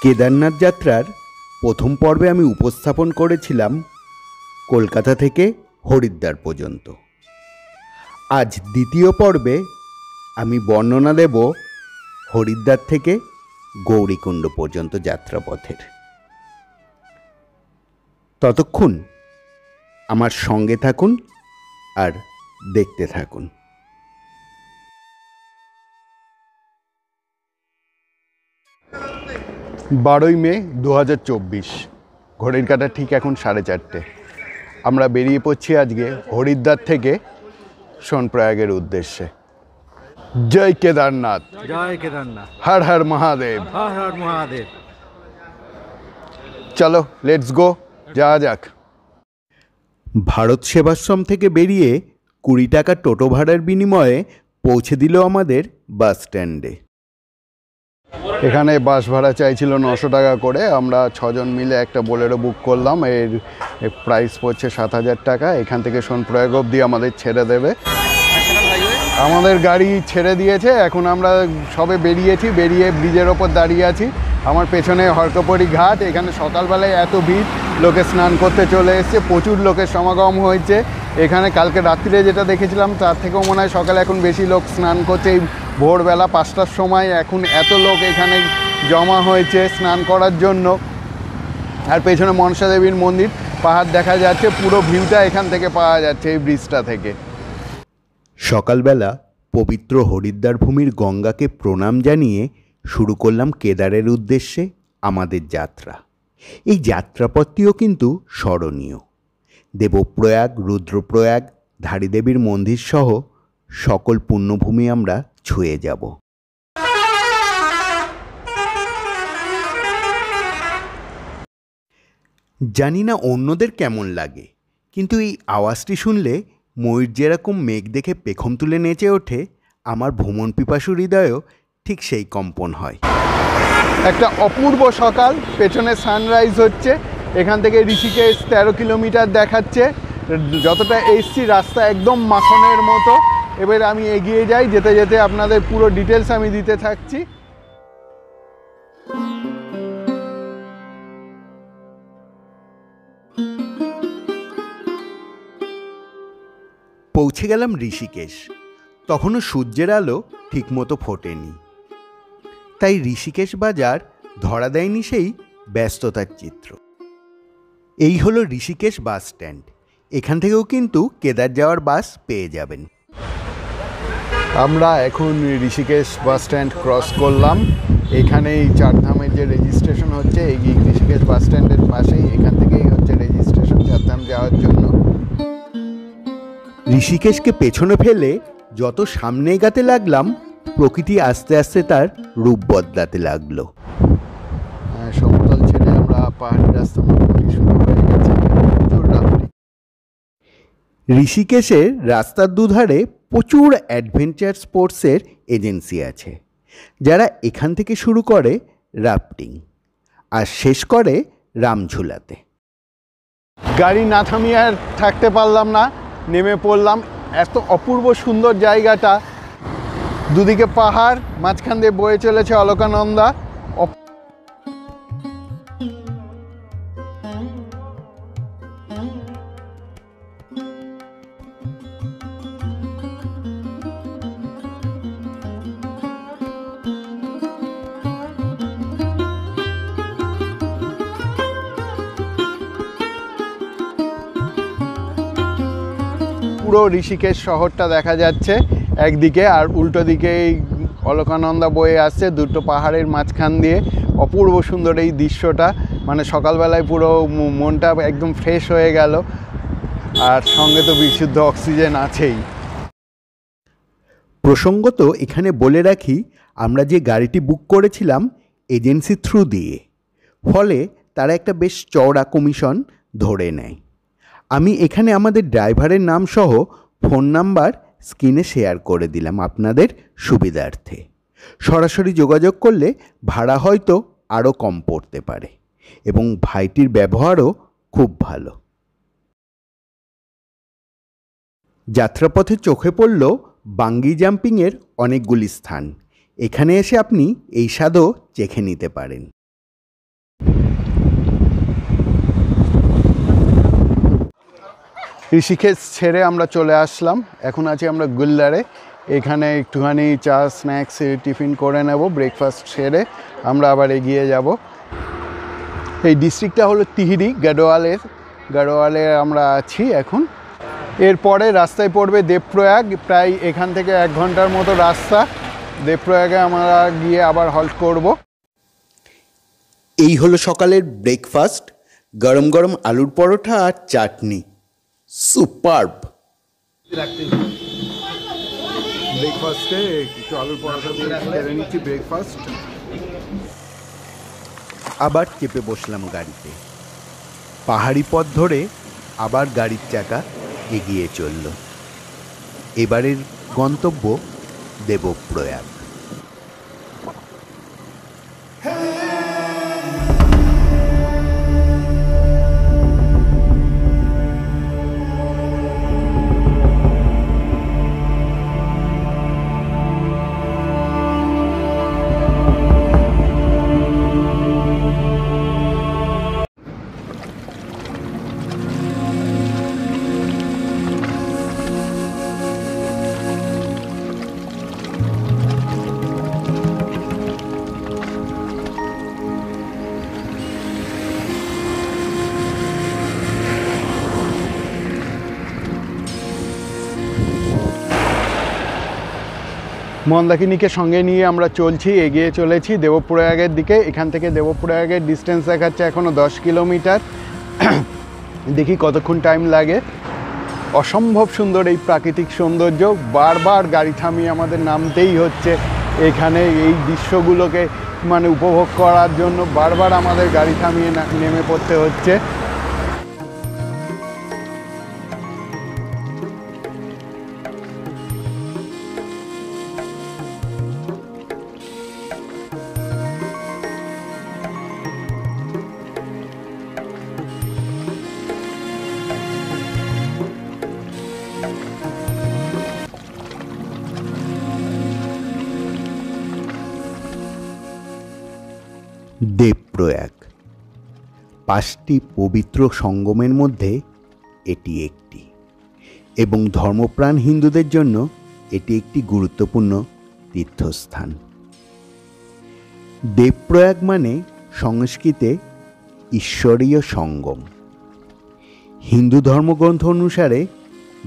কেদারনাথ যাত্রার প্রথম পর্বে আমি উপস্থাপন করেছিলাম কলকাতা থেকে হরিদ্বার পর্যন্ত। আজ দ্বিতীয় পর্বে আমি বর্ণনা দেব হরিদ্বার থেকে গৌরীকুণ্ড পর্যন্ত যাত্রাপথের। ততক্ষণ আমার সঙ্গে থাকুন আর দেখতে থাকুন। 12ই মে 2024, ঘড়ির কাঁটা ঠিক এখন 4:30। আমরা বেরিয়ে পড়ছি আজকে হরিদ্বার থেকে সোনপ্রয়াগের উদ্দেশ্যে। জয় কেদারনাথ, জয় কেদারনাথ, হর হর মহাদেব, হর হর মহাদেব। চলো লেটস গো, যাওয়া যাক। ভারত সেবাশ্রম থেকে বেরিয়ে 20 টাকা টোটো ভাড়ার বিনিময়ে পৌঁছে দিল আমাদের বাস স্ট্যান্ডে। এখানে বাস ভাড়া চাইছিল 900 টাকা করে। আমরা 6 জন মিলে একটা বোলেরো বুক করলাম। এর প্রাইস পড়ছে 7000 টাকা। এখান থেকে সোনপ্রয়াগ অবধি আমাদের ছেড়ে দেবে। আমাদের গাড়ি ছেড়ে দিয়েছে। এখন আমরা সবে বেরিয়েছি, বেরিয়ে ব্রিজের ওপর দাঁড়িয়ে আছি। আমার পেছনে হরকাপড়ি ঘাট। এখানে সকালবেলায় এত ভিড়, লোকে স্নান করতে চলে এসছে, প্রচুর লোকের সমাগম হয়েছে। এখানে কালকে রাত্রিরে যেটা দেখেছিলাম তার থেকেও মনে হয় সকালে এখন বেশি লোক স্নান করছে। এই ভোরবেলা 5টার সময় এখন এত লোক এখানে জমা হয়েছে স্নান করার জন্য। আর পেছনে মনসা দেবীর মন্দির, পাহাড় দেখা যাচ্ছে। পুরো ভিউটা এখান থেকে পাওয়া যাচ্ছে এই ব্রিজটা থেকে। সকালবেলা পবিত্র হরিদ্বার ভূমির গঙ্গাকে প্রণাম জানিয়ে শুরু করলাম কেদারের উদ্দেশ্যে আমাদের যাত্রা। এই যাত্রাপথটিও কিন্তু স্মরণীয়। দেবপ্রয়াগ, রুদ্রপ্রয়াগ, ধারীদেবীর মন্দির সহ সকল পুণ্যভূমি আমরা ছুঁয়ে যাব। জানি না অন্যদের কেমন লাগে, কিন্তু এই আওয়াজটি শুনলে ময়ূর যেরকম মেঘ দেখে পেখম তুলে নেচে ওঠে, আমার ভ্রমণ পিপাসু হৃদয়েও ঠিক সেই কম্পন হয়। একটা অপূর্ব সকাল, পেছনে সানরাইজ হচ্ছে। এখান থেকে ঋষিকেশ 13 কিলোমিটার দেখাচ্ছে। যতটা এসছি রাস্তা একদম মাখনের মতো। এবার আমি এগিয়ে যাই, যেতে যেতে আপনাদের পুরো ডিটেলস আমি দিতে থাকছি। পৌঁছে গেলাম ঋষিকেশ। তখনও সূর্যের আলো ঠিকমতো ফোটেনি, তাই ঋষিকেশ বাজার ধরা দেয়নি সেই ব্যস্ততার চিত্র। এই হলো ঋষিকেশ বাস স্ট্যান্ড। এখান থেকেও কিন্তু কেদার যাওয়ার বাস পেয়ে যাবেন। আমরা এখন ঋষিকেশ বাস স্ট্যান্ড ক্রস করলাম। এখানেই চারধামের যে রেজিস্ট্রেশন হচ্ছে, এই ঋষিকেশ বাস স্ট্যান্ডের পাশেই, এখান থেকেই হচ্ছে রেজিস্ট্রেশন চারধাম যাওয়ার জন্য। ঋষিকেশকে পেছনে ফেলে যত সামনে এগাতে লাগলাম, প্রকৃতি আস্তে আস্তে তার রূপ বদলাতে লাগলো। সমতল ছেড়ে আমরা পাহাড়ি রাস্তা মোটামুটি শুরু হয়ে গেছে। ঋষিকেশের রাস্তার দুধারে প্রচুর অ্যাডভেঞ্চার স্পোর্টসের এজেন্সি আছে, যারা এখান থেকে শুরু করে রাফটিং আর শেষ করে রামঝুলাতে। গাড়ি না থামিয়ে আর থাকতে পারলাম না, নেমে পড়লাম। এত অপূর্ব সুন্দর জায়গাটা, দুদিকে পাহাড়, মাঝখান দিয়ে বয়ে চলেছে অলকানন্দা। পুরো ঋষিকেশ শহরটা দেখা যাচ্ছে একদিকে, আর উল্টো দিকে অলকানন্দা বয়ে আসছে দুটো পাহাড়ের মাঝখান দিয়ে। অপূর্ব সুন্দর এই দৃশ্যটা, মানে সকালবেলায় পুরো মনটা একদম ফ্রেশ হয়ে গেল। আর সঙ্গে তো বিশুদ্ধ অক্সিজেন আছেই। প্রসঙ্গত এখানে বলে রাখি, আমরা যে গাড়িটি বুক করেছিলাম এজেন্সি থ্রু দিয়ে, ফলে তারা একটা বেশ চওড়া কমিশন ধরে নেয়। আমি এখানে আমাদের ড্রাইভারের নাম সহ ফোন নাম্বার স্ক্রিনে শেয়ার করে দিলাম আপনাদের সুবিধার্থে। সরাসরি যোগাযোগ করলে ভাড়া হয়তো আরও কম পড়তে পারে, এবং ভাইটির ব্যবহারও খুব ভালো। যাত্রাপথে চোখে পড়ল বাঙ্গি জাম্পিংয়ের অনেকগুলি স্থান। এখানে এসে আপনি এই স্বাদও চেখে নিতে পারেন। ঋষিকেশ ছেড়ে আমরা চলে আসলাম, এখন আছি আমরা গুল্লারে। এখানে একটুখানি চা স্ন্যাক্স টিফিন করে নেব, ব্রেকফাস্ট সেরে আমরা আবার এগিয়ে যাব। এই ডিস্ট্রিক্টটা হলো তিহিরি গাড়োয়ালে আমরা আছি এখন। এরপরে রাস্তায় পড়বে দেবপ্রয়াগ, প্রায় এখান থেকে 1 ঘন্টার মতো রাস্তা। দেবপ্রয়াগে আমরা গিয়ে আবার হল্ট করব। এই হলো সকালের ব্রেকফাস্ট, গরম গরম আলুর পরোটা আর চাটনি, সুপারব। ব্রেকফাস্টে একটু আলুর পরোটা দিয়ে খেয়ে নিচ্ছি ব্রেকফাস্ট। আবার চেপে বসলাম গাড়িতে। পাহাড়ি পথ ধরে আবার গাড়ির চাকা এগিয়ে চলল। এবারের গন্তব্য দেবপ্রয়াগ। মন্দাকিনীকে সঙ্গে নিয়ে আমরা এগিয়ে চলেছি দেবপ্রয়াগের দিকে। এখান থেকে দেবপ্রয়াগের ডিস্টেন্স দেখাচ্ছে এখনও 10 কিলোমিটার। দেখি কতক্ষণ টাইম লাগে। অসম্ভব সুন্দর এই প্রাকৃতিক সৌন্দর্য, বারবার গাড়ি থামিয়ে আমাদের নামতেই হচ্ছে এখানে। এই দৃশ্যগুলোকে মানে উপভোগ করার জন্য বারবার আমাদের গাড়ি থামিয়ে নেমে পড়তে হচ্ছে। দেবপ্রয়াগ 5টি পবিত্র সঙ্গমের মধ্যে এটি একটি, এবং ধর্মপ্রাণ হিন্দুদের জন্য এটি একটি গুরুত্বপূর্ণ তীর্থস্থান। দেবপ্রয়াগ মানে সংস্কৃতে ঈশ্বরীয় সঙ্গম। হিন্দু ধর্মগ্রন্থ অনুসারে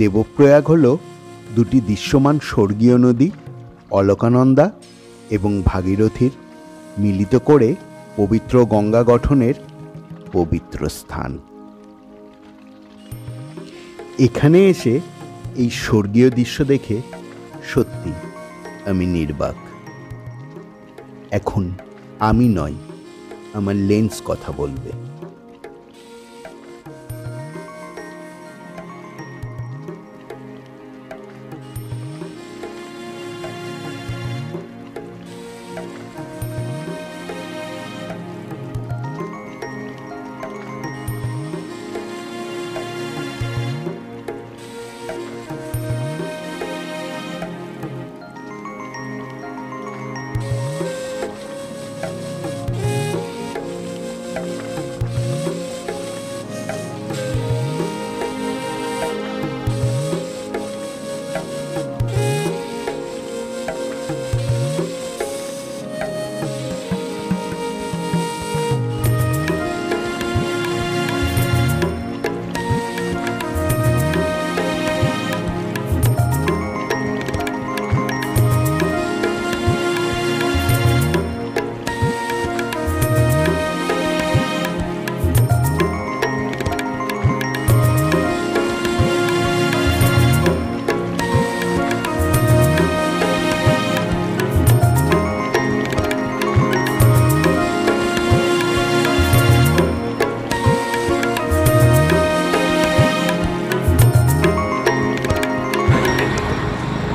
দেবপ্রয়াগ হল 2টি দৃশ্যমান স্বর্গীয় নদী অলকানন্দা এবং ভাগীরথীর মিলিত করে পবিত্র গঙ্গা গঠনের পবিত্র স্থান। এখানে এসে এই স্বর্গীয় দৃশ্য দেখে সত্যি আমি নির্বাক। এখন আমি নয়, আমার লেন্স কথা বলবে।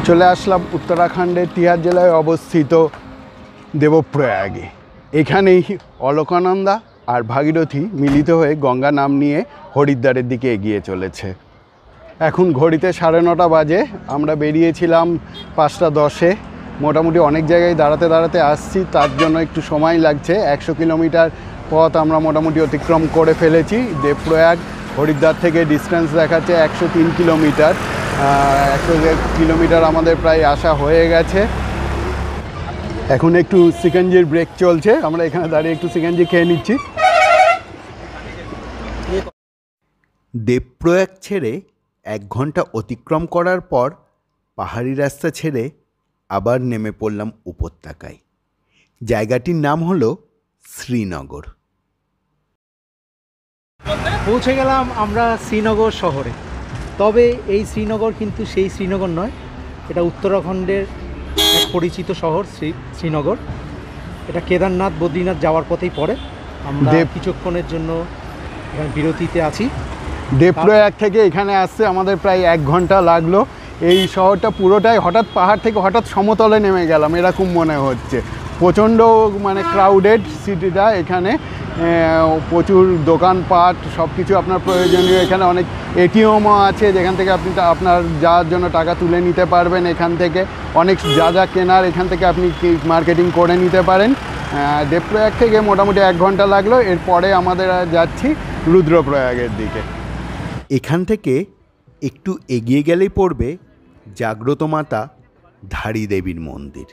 চলে আসলাম উত্তরাখণ্ডের তিহার জেলায় অবস্থিত দেবপ্রয়াগে। এখানেই অলকানন্দা আর ভাগীরথী মিলিত হয়ে গঙ্গা নাম নিয়ে হরিদ্বারের দিকে এগিয়ে চলেছে। এখন ঘড়িতে 9:30 বাজে। আমরা বেরিয়েছিলাম 5:10-এ। মোটামুটি অনেক জায়গায় দাঁড়াতে আসছি, তার জন্য একটু সময় লাগছে। 100 কিলোমিটার পথ আমরা মোটামুটি অতিক্রম করে ফেলেছি। দেবপ্রয়াগ হরিদ্বার থেকে ডিস্টেন্স দেখাচ্ছে 103 কিলোমিটার। 100 কিলোমিটার আমাদের প্রায় আসা হয়ে গেছে। এখন একটু সিকাঞ্জির ব্রেক চলছে, আমরা এখানে দাঁড়িয়ে একটু সিকাঞ্জি খেয়ে নিচ্ছি। দেবপ্রয়াগ ছেড়ে 1 ঘন্টা অতিক্রম করার পর পাহাড়ি রাস্তা ছেড়ে আবার নেমে পড়লাম উপত্যকায়। জায়গাটির নাম হলো শ্রীনগর। পৌঁছে গেলাম আমরা শ্রীনগর শহরে। তবে এই শ্রীনগর কিন্তু সেই শ্রীনগর নয়, এটা উত্তরাখণ্ডের এক পরিচিত শহর শ্রীনগর। এটা কেদারনাথ বদ্রীনাথ যাওয়ার পথেই পড়ে। আমরা কিছুক্ষণের জন্য এখানে বিরতিতে আছি। দেবপ্রয়াগ থেকে এখানে আসতে আমাদের প্রায় 1 ঘন্টা লাগলো। এই শহরটা পুরোটাই হঠাৎ পাহাড় থেকে হঠাৎ সমতলে নেমে গেলাম এরকম মনে হচ্ছে। প্রচণ্ড মানে ক্রাউডেড সিটিটা। এখানে প্রচুর দোকানপাট, সব কিছু আপনার প্রয়োজনীয়। এখানে অনেক এটিএমও আছে যেখান থেকে আপনি আপনার যাওয়ার জন্য টাকা তুলে নিতে পারবেন। এখান থেকে অনেক যা কেনার এখান থেকে আপনি মার্কেটিং করে নিতে পারেন। দেবপ্রয়াগ থেকে মোটামুটি 1 ঘন্টা লাগলো। এরপরে আমাদের যাচ্ছি রুদ্রপ্রয়াগের দিকে। এখান থেকে একটু এগিয়ে গেলেই পড়বে জাগ্রত মাতা ধারী দেবীর মন্দির।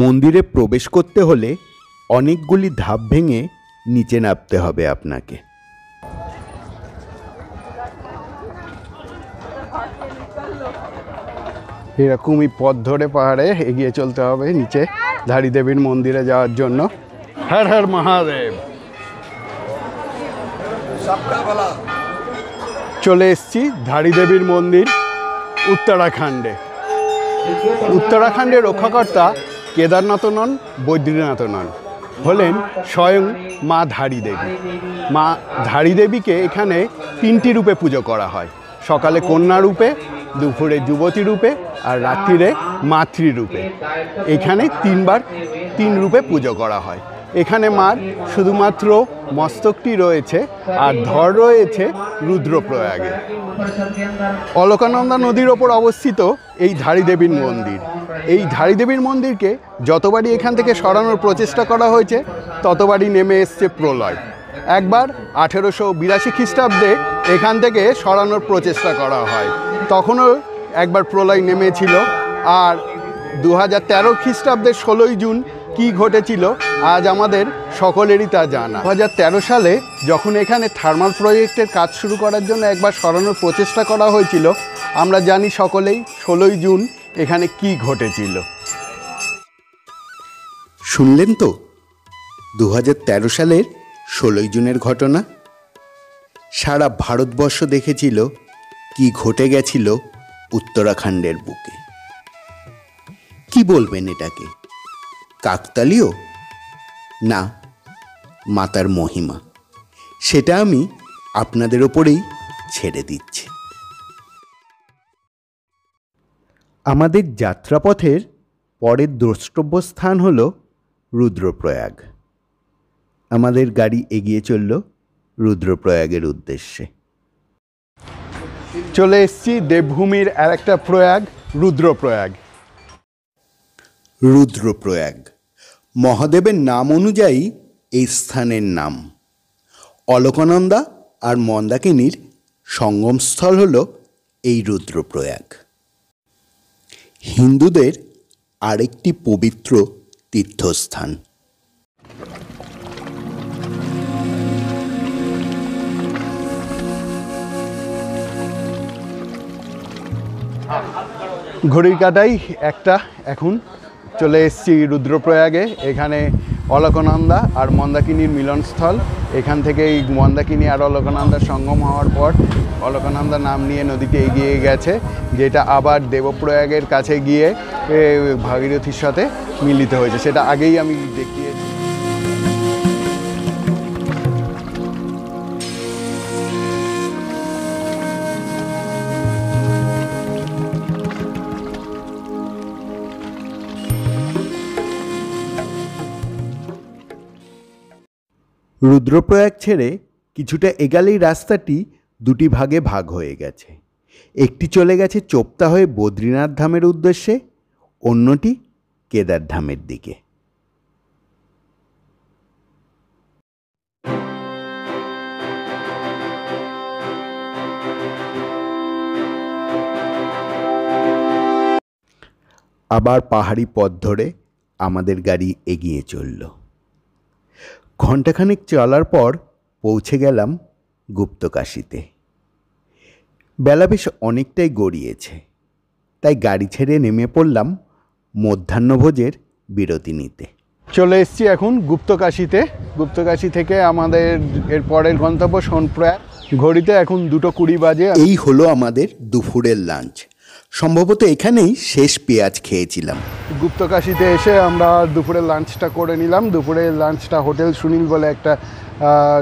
মন্দিরে প্রবেশ করতে হলে অনেকগুলি ধাপ ভেঙে নিচে নামতে হবে আপনাকে। এরকমই পথ ধরে পাহাড়ে এগিয়ে চলতে হবে নিচে ধারী দেবীর মন্দিরে যাওয়ার জন্য। হর হর মহাদেব। চলে এসছি ধারী দেবীর মন্দির উত্তরাখণ্ডে। উত্তরাখণ্ডের রক্ষাকর্তা কেদারনাথও নন, বদ্রীনাথও নন, হলেন স্বয়ং মা ধারী দেবী। মা ধারী দেবীকে এখানে 3টি রূপে পুজো করা হয়। সকালে কন্যা রূপে, দুপুরে যুবতী রূপে আর রাত্রিরে মাতৃরূপে। এখানে 3 রূপে পুজো করা হয়। এখানে মার শুধুমাত্র মস্তকটি রয়েছে আর ধর রয়েছে রুদ্রপ্রয়াগে। অলকানন্দা নদীর ওপর অবস্থিত এই ধারী দেবীর মন্দির। এই ধারী দেবীর মন্দিরকে যতবারই এখান থেকে সরানোর প্রচেষ্টা করা হয়েছে ততবারই নেমে এসছে প্রলয়। একবার 1882 খ্রিস্টাব্দে এখান থেকে সরানোর প্রচেষ্টা করা হয়, তখনও একবার প্রলয় নেমেছিল। আর 2013 খ্রিস্টাব্দের 16ই জুন কি ঘটেছিল আজ আমাদের সকলেরই তা জানা। 2013 সালে যখন এখানে থার্মাল প্রজেক্টের কাজ শুরু করার জন্য একবার সরানোর প্রচেষ্টা করা হয়েছিল, আমরা জানি সকলেই 16ই জুন এখানে কি ঘটেছিল। শুনলেন তো 2013 সালের 16ই জুনের ঘটনা। সারা ভারতবর্ষ দেখেছিল কি ঘটে গেছিল উত্তরাখণ্ডের বুকে। কি বলবেন এটাকে? কাকতালীয়? না, মাতার মহিমা। সেটা আমি আপনাদের ওপরেই ছেড়ে দিচ্ছি। আমাদের যাত্রাপথের পরের দ্রষ্টব্য স্থান হল রুদ্রপ্রয়াগ। আমাদের গাড়ি এগিয়ে চলল রুদ্রপ্রয়াগের উদ্দেশ্যে। চলে এসেছি দেবভূমির আর একটা প্রয়াগ, রুদ্রপ্রয়াগ। রুদ্রপ্রয়াগ মহাদেবের নাম অনুযায়ী এই স্থানের নাম। অলকানন্দা আর মন্দাকিনীর সঙ্গমস্থল হল এই রুদ্রপ্রয়াগ। হিন্দুদের আরেকটি পবিত্র তীর্থস্থান। ঘড়ির কাঁটাই একটা। এখন চলে এসেছি রুদ্রপ্রয়াগে। এখানে অলকানন্দা আর মন্দাকিনীর মিলনস্থল। এখান থেকে এই মন্দাকিনী আর অলকানন্দার সঙ্গম হওয়ার পর অলকানন্দা নাম নিয়ে নদীতে এগিয়ে গেছে, যেটা আবার দেবপ্রয়াগের কাছে গিয়ে ভাগীরথীর সাথে মিলিত হয়েছে। সেটা আগেই আমি দেখিয়েছি। রুদ্রপ্রয়াগ ছেড়ে কিছুটা এগালেই রাস্তাটি দুটি ভাগে ভাগ হয়ে গেছে। একটি চলে গেছে চোপতা হয়ে বদ্রীনাথ ধামের উদ্দেশ্যে, অন্যটি কেদারধামের দিকে। আবার পাহাড়ি পথ ধরে আমাদের গাড়ি এগিয়ে চলল। ঘণ্টাখানেক চলার পর পৌঁছে গেলাম গুপ্তকাশীতে। বেলা বেশ অনেকটাই গড়িয়েছে, তাই গাড়ি ছেড়ে নেমে পড়লাম মধ্যাহ্নভোজের বিরতি নিতে। চলে এসেছি এখন গুপ্তকাশীতে। গুপ্তকাশী থেকে আমাদের এর পরের গন্তব্য সোনপ্রয়াগ। ঘড়িতে এখন 2:20 বাজে। এই হলো আমাদের দুপুরের লাঞ্চ। সম্ভবত এখানেই শেষ পেঁয়াজ খেয়েছিলাম। গুপ্তকাশীতে এসে আমরা দুপুরের লাঞ্চটা করে নিলাম। দুপুরের লাঞ্চটা হোটেল সুনীল বলে একটা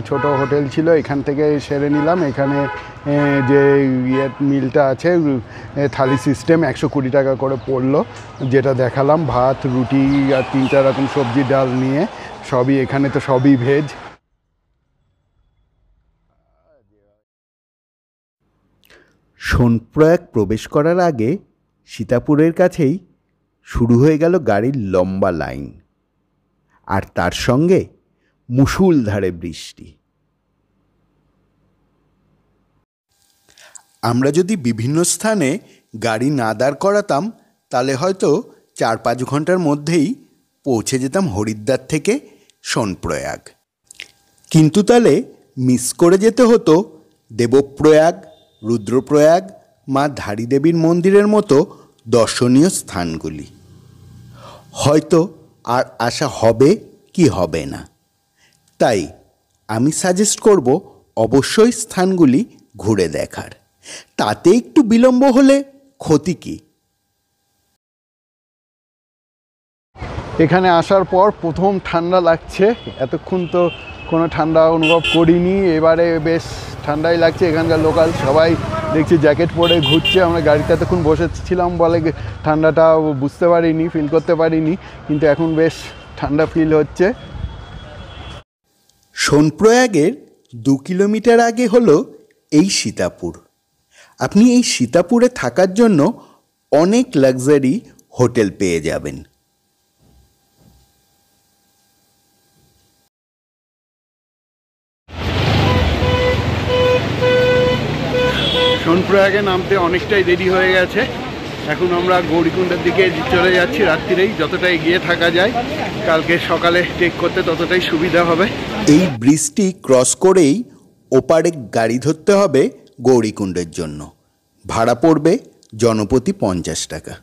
ছোট হোটেল ছিল, এখান থেকে সেরে নিলাম। এখানে যে মিলটা আছে থালি সিস্টেম, 120 টাকা করে পড়লো, যেটা দেখালাম। ভাত, রুটি আর 3-4 রকম সবজি ডাল নিয়ে, সবই এখানে তো সবই ভেজ। সোনপ্রয়াগ প্রবেশ করার আগে সীতাপুরের কাছেই শুরু হয়ে গেল গাড়ির লম্বা লাইন, আর তার সঙ্গে মুষলধারে বৃষ্টি। আমরা যদি বিভিন্ন স্থানে গাড়ি না দাঁড় করাতাম তাহলে হয়তো 4-5 ঘন্টার মধ্যেই পৌঁছে যেতাম হরিদ্বার থেকে সোনপ্রয়াগ। কিন্তু তাহলে মিস করে যেতে হতো দেবপ্রয়াগ, রুদ্রপ্রয়াগ, মা ধারী দেবীর মন্দিরের মতো দর্শনীয় স্থানগুলি। হয়তো আর আসা হবে কি হবে না। তাই আমি সাজেস্ট করব অবশ্যই স্থানগুলি ঘুরে দেখার। তাতে একটু বিলম্ব হলে ক্ষতি কী? এখানে আসার পর প্রথম ঠান্ডা লাগছে। এতক্ষণ তো কোনো ঠান্ডা অনুভব করিনি, এবারে বেশ ঠান্ডাই লাগছে। এখানকার লোকাল সবাই দেখছি জ্যাকেট পরে ঘুরছে। আমরা গাড়িতে এতক্ষণ বসেছিলাম বলে ঠান্ডাটা বুঝতে পারিনি, ফিল করতে পারিনি, কিন্তু এখন বেশ ঠান্ডা ফিল হচ্ছে। সোনপ্রয়াগের 2 কিলোমিটার আগে হলো এই সীতাপুর। আপনি এই সীতাপুরে থাকার জন্য অনেক লাক্সারি হোটেল পেয়ে যাবেন। সোনপ্রয়াগে নামতে অনেকটাই দেরি হয়ে গেছে। এখন আমরা গৌরীকুণ্ডের দিকে চলে যাচ্ছি রাত্রিরেই, যতটা এগিয়ে থাকা যায়। কালকে সকালে টেক করতে ততটাই সুবিধা হবে। এই ব্রিজটি ক্রস করেই ওপারে গাড়ি ধরতে হবে গৌরীকুণ্ডের জন্য। ভাড়া পড়বে জনপ্রতি 50 টাকা।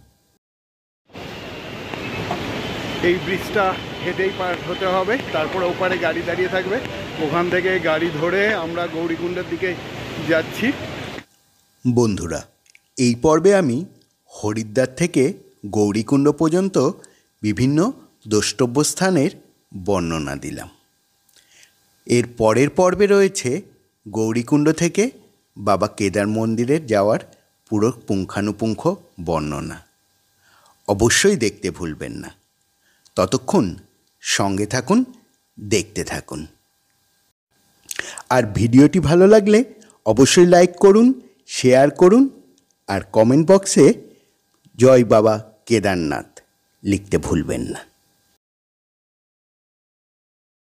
এই ব্রিজটা হেঁটেই পার হতে হবে, তারপরে ওপারে গাড়ি দাঁড়িয়ে থাকবে। ওখান থেকে গাড়ি ধরে আমরা গৌরীকুণ্ডের দিকে যাচ্ছি। বন্ধুরা, এই পর্বে আমি হরিদ্বার থেকে গৌরীকুণ্ড পর্যন্ত বিভিন্ন দ্রষ্টব্য স্থানের বর্ণনা দিলাম। এর পরের পর্বে রয়েছে গৌরীকুণ্ড থেকে বাবা কেদার মন্দিরে যাওয়ার পুরো পুঙ্খানুপুঙ্খ বর্ণনা। অবশ্যই দেখতে ভুলবেন না। ততক্ষণ সঙ্গে থাকুন, দেখতে থাকুন। আর ভিডিওটি ভালো লাগলে অবশ্যই লাইক করুন, শেয়ার করুন, আর কমেন্ট বক্সে জয় বাবা কেদারনাথ লিখতে ভুলবেন না।